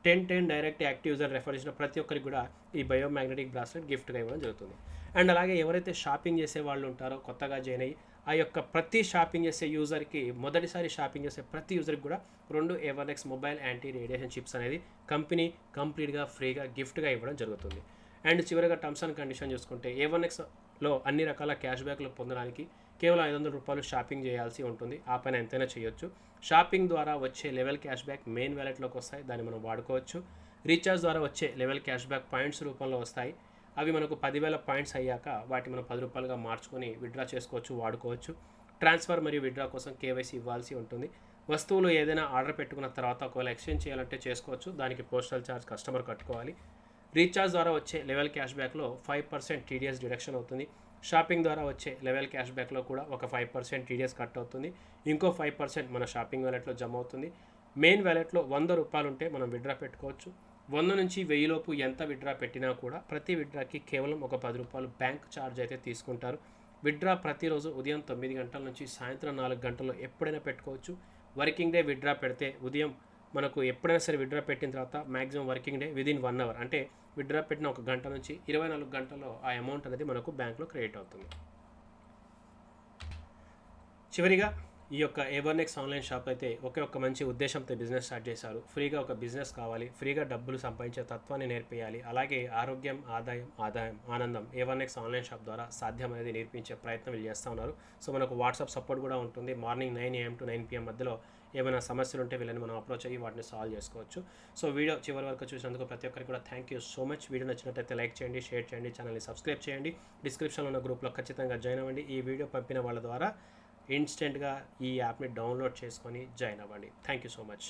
10 డైరెక్ట్ యాక్టివ్ యూజర్ రెఫర్ చేసిన ప్రతి ఒక్కరికి కూడా ఈ బయోమ్యాగ్నెటిక్ బ్రాస్లెట్ గిఫ్ట్గా ఇవ్వడం జరుగుతుంది. అండ్ అలాగే ఎవరైతే షాపింగ్ చేసే వాళ్ళు ఉంటారో కొత్తగా జాయిన్ అయ్యి ఆ యొక్క ప్రతి షాపింగ్ చేసే యూజర్కి, మొదటిసారి షాపింగ్ చేసే ప్రతి యూజర్కి కూడా 2 A1X mobile anti radiation chips అనేది కంపెనీ కంప్లీట్గా ఫ్రీగా గిఫ్ట్గా ఇవ్వడం జరుగుతుంది. అండ్ చివరిగా టర్మ్స్ అండ్ కండిషన్ చూసుకుంటే A1Xలో అన్ని రకాల క్యాష్ బ్యాక్లు పొందడానికి కేవలం 500 రూపాయలు షాపింగ్ చేయాల్సి ఉంటుంది. ఆ పైన ఎంతైనా చేయొచ్చు. షాపింగ్ ద్వారా వచ్చే లెవెల్ క్యాష్ బ్యాక్ మెయిన్ వ్యాలెట్లోకి వస్తాయి, దాన్ని మనం వాడుకోవచ్చు. రీఛార్జ్ ద్వారా వచ్చే లెవెల్ క్యాష్ బ్యాక్ పాయింట్స్ రూపంలో వస్తాయి. అవి మనకు 10,000 పాయింట్స్ అయ్యాక వాటి మనం 10 రూపాయలుగా మార్చుకొని విత్డ్రా చేసుకోవచ్చు, వాడుకోవచ్చు. ట్రాన్స్ఫర్ మరియు విత్డ్రా కోసం KYC ఇవ్వాల్సి ఉంటుంది. వస్తువులు ఏదైనా ఆర్డర్ పెట్టుకున్న తర్వాత ఒకవేళ ఎక్స్చేంజ్ చేయాలంటే చేసుకోవచ్చు, దానికి పోస్టల్ ఛార్జ్ కస్టమర్ కట్టుకోవాలి. రీఛార్జ్ ద్వారా వచ్చే లెవెల్ క్యాష్ బ్యాక్లో 5% TDS డిడక్షన్ అవుతుంది. షాపింగ్ ద్వారా వచ్చే లెవెల్ క్యాష్ బ్యాక్లో కూడా ఒక 5% TDS కట్ అవుతుంది. ఇంకో 5% మన షాపింగ్ వ్యాలెట్లో జమ అవుతుంది. మెయిన్ వ్యాలెట్లో 100 రూపాయలు ఉంటే మనం విత్డ్రా పెట్టుకోవచ్చు. 100 నుంచి 1000 లోపు ఎంత విత్డ్రా పెట్టినా కూడా ప్రతి విత్డ్రాకి కేవలం ఒక 10 రూపాయలు బ్యాంక్ ఛార్జ్ అయితే తీసుకుంటారు. విత్డ్రా ప్రతిరోజు ఉదయం 9 గంటల నుంచి సాయంత్రం 4 గంటల్లో ఎప్పుడైనా పెట్టుకోవచ్చు. వర్కింగ్ డే విత్డ్రా పెడితే ఉదయం మనకు ఎప్పుడైనా సరే విత్డ్రా పెట్టిన తర్వాత maximum working day within 1 hour, అంటే విత్డ్రా పెట్టిన 1 గంట నుంచి 24 గంటల్లో ఆ అమౌంట్ అనేది మనకు బ్యాంక్లో క్రెడిట్ అవుతుంది. చివరిగా ఈ యొక్క A1X ఆన్లైన్ షాప్ అయితే ఒకే ఒక్క మంచి ఉద్దేశంతో బిజినెస్ స్టార్ట్ చేశారు. ఫ్రీగా ఒక బిజినెస్ కావాలి, ఫ్రీగా డబ్బులు సంపాదించే తత్వాన్ని నేర్పేయాలి, అలాగే ఆరోగ్యం, ఆదాయం, ఆనందం A1X ఆన్లైన్ షాప్ ద్వారా సాధ్యం అనేది నేర్పించే ప్రయత్నం వీళ్ళు చేస్తూ ఉన్నారు. సో మనకు వాట్సాప్ సపోర్ట్ కూడా ఉంటుంది. మార్నింగ్ 9 AM to 9 PM మధ్యలో ఏమైనా సమస్యలు ఉంటే వీళ్ళని మనం అప్రోచ్ అయ్యి వాటిని సాల్వ్ చేసుకోవచ్చు. సో వీడియో చివరి వరకు చూసినందుకు ప్రతి ఒక్కరికి కూడా thank you so much. Video నచ్చినట్లయితే లైక్ చేయండి, షేర్ చేయండి, ఛానల్ని సబ్స్క్రైబ్ చేయండి. డిస్క్రిప్షన్లో ఉన్న గ్రూప్లో ఖచ్చితంగా జాయిన్ అవ్వండి. ఈ వీడియో పంపిన వాళ్ళ ద్వారా ఇన్స్టెంట్గా ఈ యాప్ని డౌన్లోడ్ చేసుకొని జాయిన్ అవ్వండి. Thank you so much.